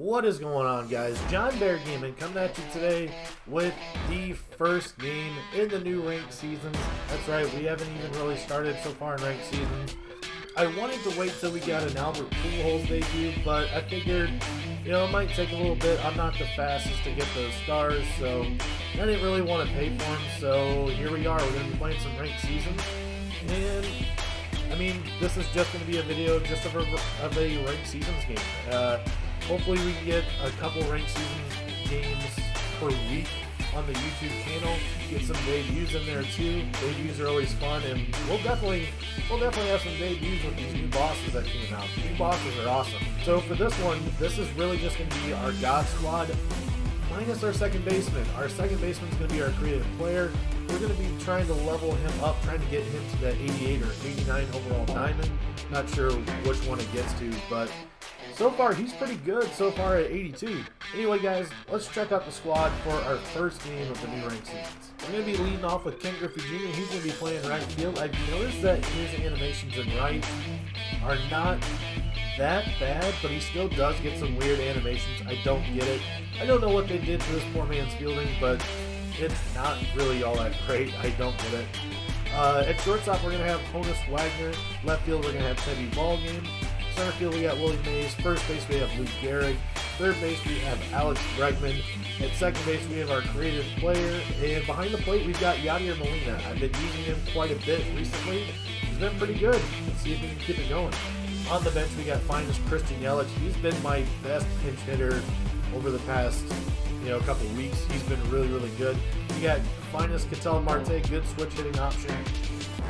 What is going on, guys? Jonbeargaming coming at you today with the first game in the new ranked seasons. That's right, we haven't even really started so far in ranked seasons. I wanted to wait till we got an Albert Pujols debut, but I figured, it might take a little bit. I'm not the fastest to get those stars, so I didn't really want to pay for them. So here we are. We're going to be playing some ranked seasons, and I mean, this is just going to be a video just of a ranked seasons game. Hopefully we can get a couple ranked seasons games per week on the YouTube channel. Get some debuts in there too. Debuts are always fun, and we'll definitely have some debuts with these new bosses that came out. The new bosses are awesome. So for this one, this is really just going to be our God Squad minus our second baseman. Our second baseman is going to be our creative player. We're going to be trying to level him up, trying to get him to that 88 or 89 overall diamond. Not sure which one it gets to, but so far he's pretty good so far at 82. Anyway, guys, let's check out the squad for our first game of the new ranked seasons. We're going to be leading off with Ken Griffey Jr. He's going to be playing right field. I've noticed that his animations in right are not that bad, but he still does get some weird animations. I don't get it. I don't know what they did to this poor man's fielding, but it's not really all that great. I don't get it. At shortstop, we're going to have Honus Wagner. Left field, we're going to have Teddy Ballgame. Center field, we got Willie Mays. First base, we have Luke Gehrig. Third base, we have Alex Bregman. At second base, we have our creative player. And behind the plate, we've got Yadier Molina. I've been using him quite a bit recently. He's been pretty good. Let's see if we can keep it going. On the bench, we got finest Christian Yelich. He's been my best pinch hitter over the past couple of weeks. He's been really, really good. We got finest Ketel Marte, good switch hitting option.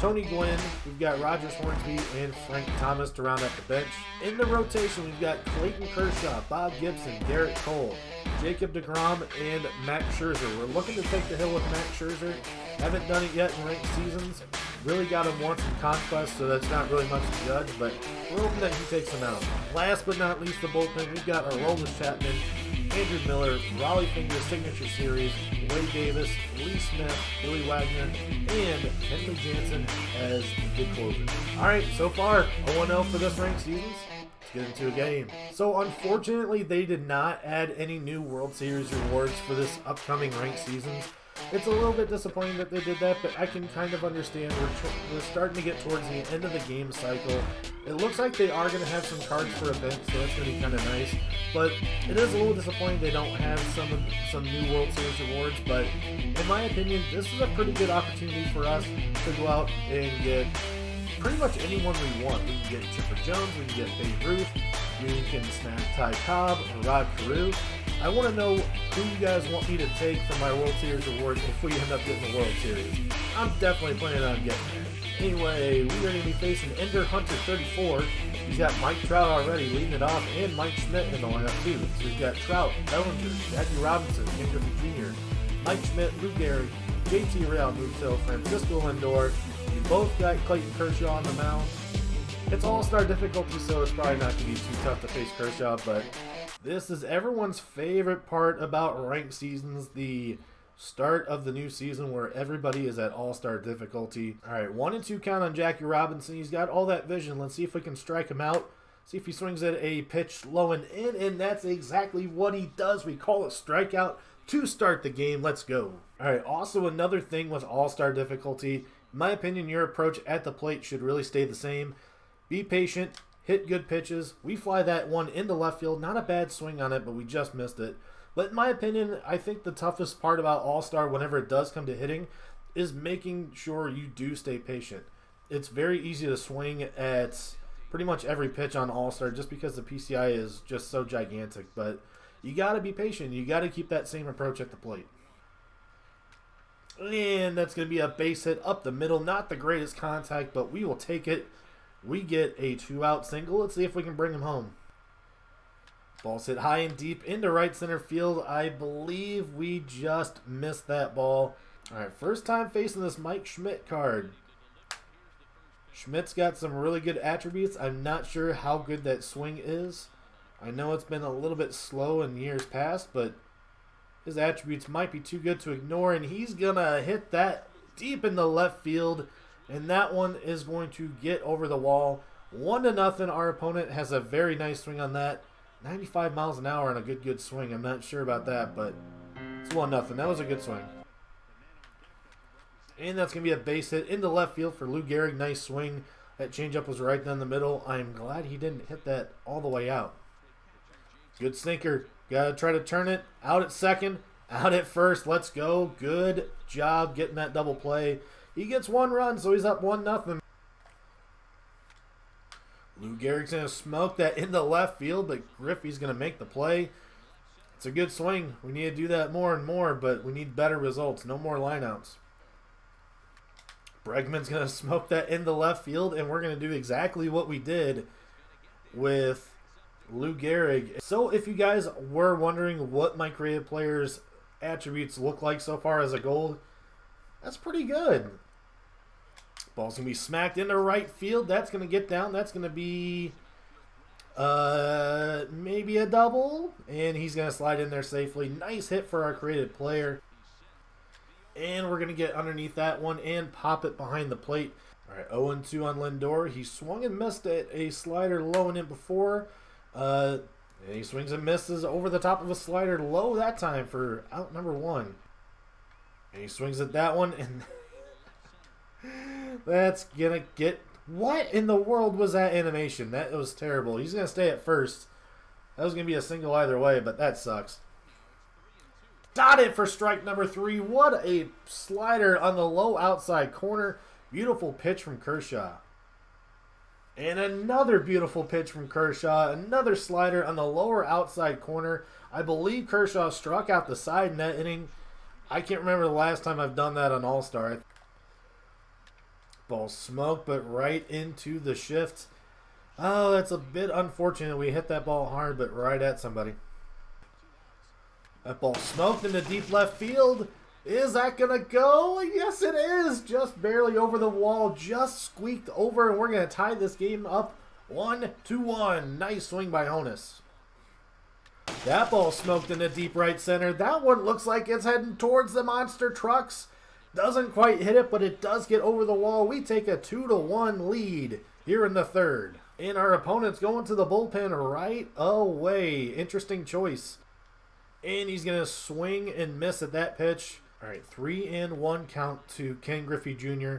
Tony Gwynn, we've got Rogers Hornsby, and Frank Thomas to round out the bench. In the rotation, we've got Clayton Kershaw, Bob Gibson, Garrett Cole, Jacob deGrom, and Max Scherzer. We're looking to take the hill with Max Scherzer. Haven't done it yet in ranked seasons. Really got him once in Conquest, so that's not really much to judge, but we're hoping that he takes him out. Last but not least, the bullpen, we've got Aroldis Chapman, Andrew Miller, Raleigh Fingers Signature Series, Wade Davis, Lee Smith, Billy Wagner, and Henry Jansen as the closer. Alright, so far, 0-0 for this ranked seasons. Let's get into a game. So unfortunately, they did not add any new World Series rewards for this upcoming ranked seasons. It's a little bit disappointing that they did that, but I can kind of understand. We're starting to get towards the end of the game cycle. It looks like they are going to have some cards for events, so that's going to be kind of nice. But it is a little disappointing they don't have some new World Series rewards. But in my opinion, this is a pretty good opportunity for us to go out and get pretty much anyone we want. We can get Chipper Jones, we can get Babe Ruth, we can snap Ty Cobb or Rod Carew. I want to know who you guys want me to take for my World Series award if we end up getting the World Series. I'm definitely planning on getting there. Anyway, we are going to be facing Ender Hunter 34. He's got Mike Trout already leading it off, and Mike Schmidt in the lineup too. So we've got Trout, Bellinger, Jackie Robinson, Ken Griffey Jr., Mike Schmidt, Lou Gehrig, JT Realmuto, Francisco Lindor. We both got Clayton Kershaw on the mound. It's all-star difficulty, so it's probably not going to be too tough to face Kershaw, but this is everyone's favorite part about ranked seasons, the start of the new season where everybody is at all-star difficulty. All right, 1 and 2 count on Jackie Robinson. He's got all that vision. Let's see if we can strike him out. See if he swings at a pitch low and in, and that's exactly what he does. We call it strikeout to start the game. Let's go. All right, also another thing with all-star difficulty, in my opinion, your approach at the plate should really stay the same. Be patient. Hit good pitches. We fly that one into left field. Not a bad swing on it, but we just missed it. But in my opinion, I think the toughest part about All-Star whenever it does come to hitting is making sure you do stay patient. It's very easy to swing at pretty much every pitch on All-Star just because the PCI is just so gigantic. But you got to be patient. You got to keep that same approach at the plate. And that's going to be a base hit up the middle. Not the greatest contact, but we will take it. We get a 2-out single. Let's see if we can bring him home. Ball's hit high and deep into right center field. I believe we just missed that ball. All right, first time facing this Mike Schmidt card. Schmidt's got some really good attributes. I'm not sure how good that swing is. I know it's been a little bit slow in years past, but his attributes might be too good to ignore, and he's going to hit that deep in the left field. And that one is going to get over the wall. 1-0. Our opponent has a very nice swing on that. 95 miles an hour on a good swing. I'm not sure about that, but it's 1-0. That was a good swing. And that's going to be a base hit into left field for Lou Gehrig. Nice swing. That changeup was right down the middle. I'm glad he didn't hit that all the way out. Good sinker. Got to try to turn it. Out at second. Out at first. Let's go. Good job getting that double play. He gets 1 run, so he's up 1-0. Lou Gehrig's going to smoke that into left field, but Griffey's going to make the play. It's a good swing. We need to do that more and more, but we need better results. No more lineouts. Bregman's going to smoke that into left field, and we're going to do exactly what we did with Lou Gehrig. So if you guys were wondering what my creative players' attributes look like so far as a gold, that's pretty good. Ball's going to be smacked into right field. That's going to get down. That's going to be maybe a double, and he's going to slide in there safely. Nice hit for our creative player. And we're going to get underneath that one and pop it behind the plate. All right, 0-2 on Lindor. He swung and missed at a slider low and in before. And he swings and misses over the top of a slider low that time for out number 1. And he swings at that one, and that's going to get... What in the world was that animation? That was terrible. He's going to stay at first. That was going to be a single either way, but that sucks. Got it for strike number 3. What a slider on the low outside corner. Beautiful pitch from Kershaw. And another beautiful pitch from Kershaw. Another slider on the lower outside corner. I believe Kershaw struck out the side in that inning. I can't remember the last time I've done that on All-Star. Ball smoked, but right into the shift. Oh, that's a bit unfortunate. We hit that ball hard, but right at somebody. That ball smoked into deep left field. Is that going to go? Yes, it is. Just barely over the wall. Just squeaked over, and we're going to tie this game up 1-1. Nice swing by Honus. That ball smoked into deep right center. That one looks like it's heading towards the monster trucks. Doesn't quite hit it, but it does get over the wall. We take a 2-1 lead here in the third. And our opponent's going to the bullpen right away. Interesting choice. And he's going to swing and miss at that pitch. All right, 3-1 count to Ken Griffey Jr.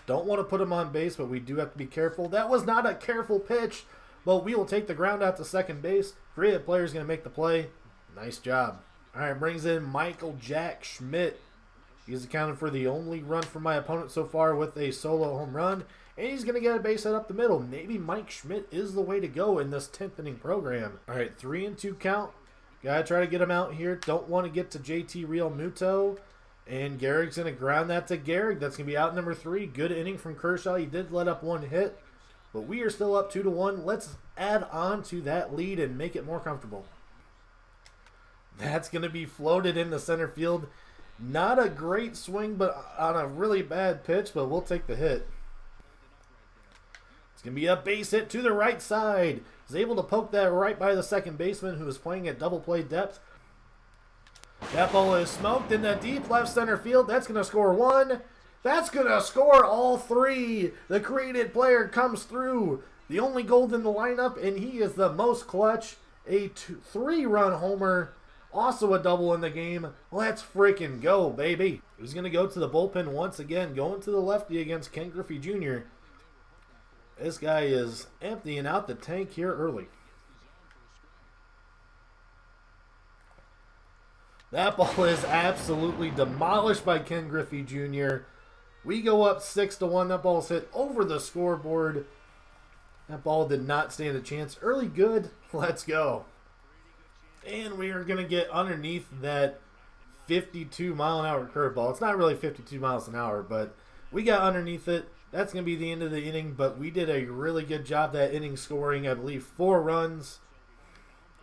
Don't want to put him on base, but we do have to be careful. That was not a careful pitch, but we will take the ground out to second base. Creative player is going to make the play. Nice job. All right, brings in Michael Jack Schmidt. He's accounted for the only run from my opponent so far with a solo home run. And he's going to get a base hit up the middle. Maybe Mike Schmidt is the way to go in this 10th inning program. All right, 3-2 count. Gotta try to get him out here. Don't want to get to JT Real Muto. And Gehrig's going to ground that to Gehrig. That's going to be out number 3. Good inning from Kershaw. He did let up 1 hit. But we are still up 2-1. Let's add on to that lead and make it more comfortable. That's going to be floated into center field. Not a great swing, but on a really bad pitch. But we'll take the hit. It's going to be a base hit to the right side. He's able to poke that right by the second baseman who is playing at double play depth. That ball is smoked in the deep left center field. That's going to score 1. That's going to score all 3. The created player comes through. The only gold in the lineup, and he is the most clutch. A 3-run homer. Also a double in the game. Let's freaking go, baby. He's going to go to the bullpen once again. Going to the lefty against Ken Griffey Jr. This guy is emptying out the tank here early. That ball is absolutely demolished by Ken Griffey Jr. We go up 6-1. That ball's hit over the scoreboard. That ball did not stand a chance. Early good. Let's go. And we are going to get underneath that 52-mile-an-hour curveball. It's not really 52 miles an hour, but we got underneath it. That's going to be the end of the inning, but we did a really good job that inning, scoring, I believe, 4 runs.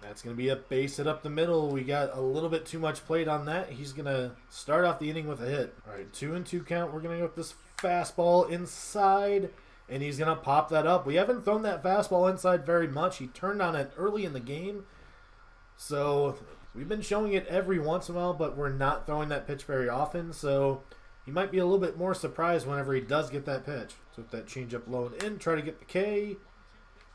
That's going to be a base hit up the middle. We got a little bit too much plate on that. He's going to start off the inning with a hit. All right, 2-2 count. We're going to go with this fastball inside, and he's going to pop that up. We haven't thrown that fastball inside very much. He turned on it early in the game, so we've been showing it every once in a while, but we're not throwing that pitch very often, so he might be a little bit more surprised whenever he does get that pitch. So with that changeup low and in, try to get the K.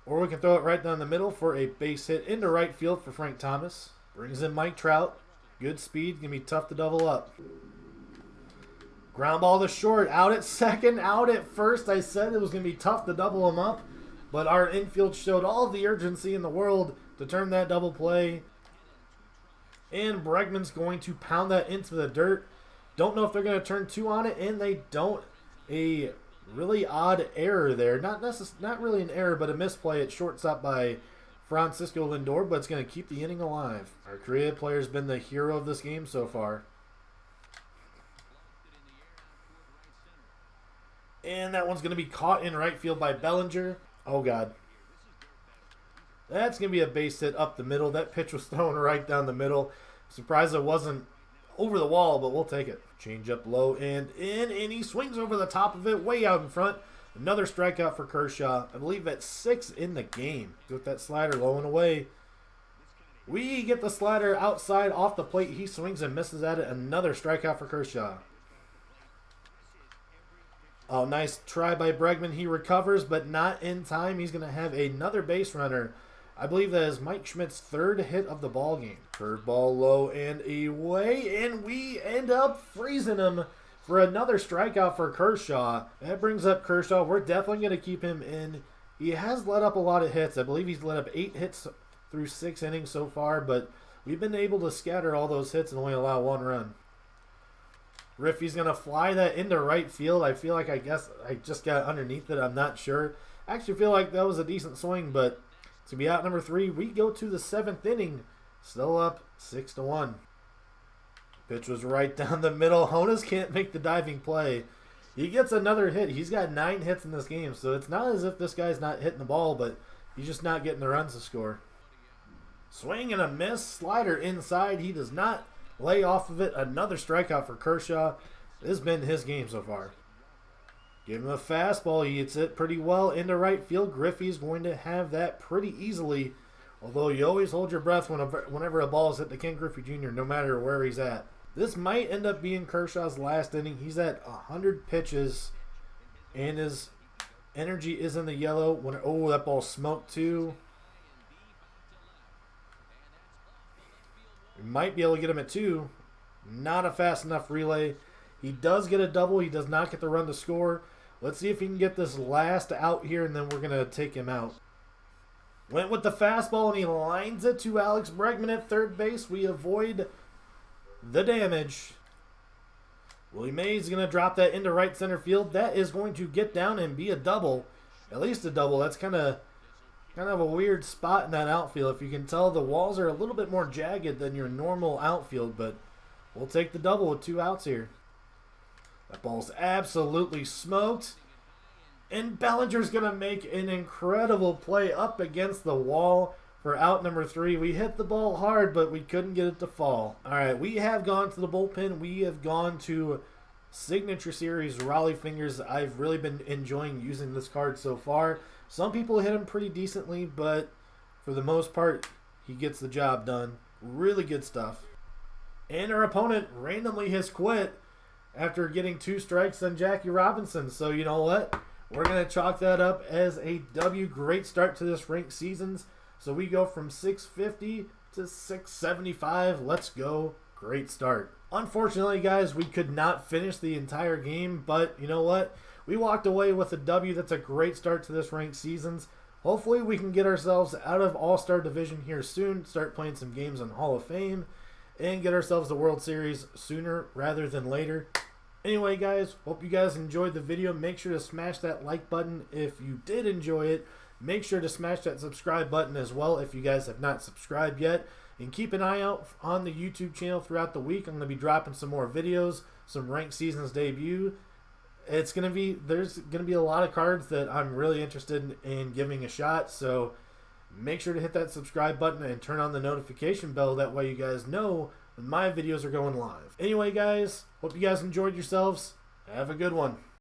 Or we can throw it right down the middle for a base hit into right field for Frank Thomas. Brings in Mike Trout. Good speed. Going to be tough to double up. Ground ball to short. Out at second. Out at first. I said it was going to be tough to double him up. But our infield showed all the urgency in the world to turn that double play. And Bregman's going to pound that into the dirt. Don't know if they're going to turn 2 on it, and they don't. A really odd error there. Not really an error, but a misplay at shortstop by Francisco Lindor, but it's going to keep the inning alive. Our creative player has been the hero of this game so far. And that one's going to be caught in right field by Bellinger. Oh, God. That's going to be a base hit up the middle. That pitch was thrown right down the middle. Surprised it wasn't over the wall, but we'll take it. Change up low and in, and he swings over the top of it, way out in front. Another strikeout for Kershaw. I believe that's 6 in the game. With that slider low and away. We get the slider outside off the plate. He swings and misses at it. Another strikeout for Kershaw. Oh, nice try by Bregman. He recovers, but not in time. He's going to have another base runner. I believe that is Mike Schmidt's 3rd hit of the ball game. Curveball low and away, and we end up freezing him for another strikeout for Kershaw. That brings up Kershaw. We're definitely going to keep him in. He has let up a lot of hits. I believe he's let up 8 hits through 6 innings so far, but we've been able to scatter all those hits and only allow 1 run. Riffy's going to fly that into right field. I feel like I just got underneath it. I'm not sure. I actually feel like that was a decent swing, but to be out number 3, we go to the 7th inning. Still up 6-1. Pitch was right down the middle. Honas can't make the diving play. He gets another hit. He's got 9 hits in this game, so it's not as if this guy's not hitting the ball, but he's just not getting the runs to score. Swing and a miss. Slider inside. He does not lay off of it. Another strikeout for Kershaw. This has been his game so far. Give him a fastball. He hits it pretty well into right field. Griffey's going to have that pretty easily. Although you always hold your breath whenever a ball is hit to Ken Griffey Jr., no matter where he's at. This might end up being Kershaw's last inning. He's at 100 pitches, and his energy is in the yellow. Oh, that ball smoked too. We might be able to get him at 2. Not a fast enough relay. He does get a double. He does not get the run to score. Let's see if he can get this last out here, and then we're going to take him out. Went with the fastball, and he lines it to Alex Bregman at 3rd base. We avoid the damage. Willie Mays going to drop that into right center field. That is going to get down and be a double. At least a double. That's kind of a weird spot in that outfield. If you can tell, the walls are a little bit more jagged than your normal outfield, but we'll take the double with 2 outs here. That ball's absolutely smoked. And Bellinger's going to make an incredible play up against the wall for out number 3. We hit the ball hard, but we couldn't get it to fall. All right, we have gone to the bullpen. We have gone to Signature Series Raleigh Fingers. I've really been enjoying using this card so far. Some people hit him pretty decently, but for the most part, he gets the job done. Really good stuff. And our opponent randomly has quit after getting 2 strikes on Jackie Robinson. So you know what? We're going to chalk that up as a W. Great start to this ranked seasons. So we go from 650 to 675. Let's go. Great start. Unfortunately, guys, we could not finish the entire game, but you know what? We walked away with a W. That's a great start to this ranked seasons. Hopefully we can get ourselves out of All-Star Division here soon, start playing some games on Hall of Fame, and get ourselves the World Series sooner rather than later. Anyway, guys, hope you guys enjoyed the video. Make sure to smash that like button if you did enjoy it. Make sure to smash that subscribe button as well if you guys have not subscribed yet. And keep an eye out on the YouTube channel throughout the week. I'm going to be dropping some more videos, some ranked seasons debut. There's going to be a lot of cards that I'm really interested in giving a shot. So make sure to hit that subscribe button and turn on the notification bell. That way you guys know when my videos are going live. Anyway, guys, hope you guys enjoyed yourselves. Have a good one.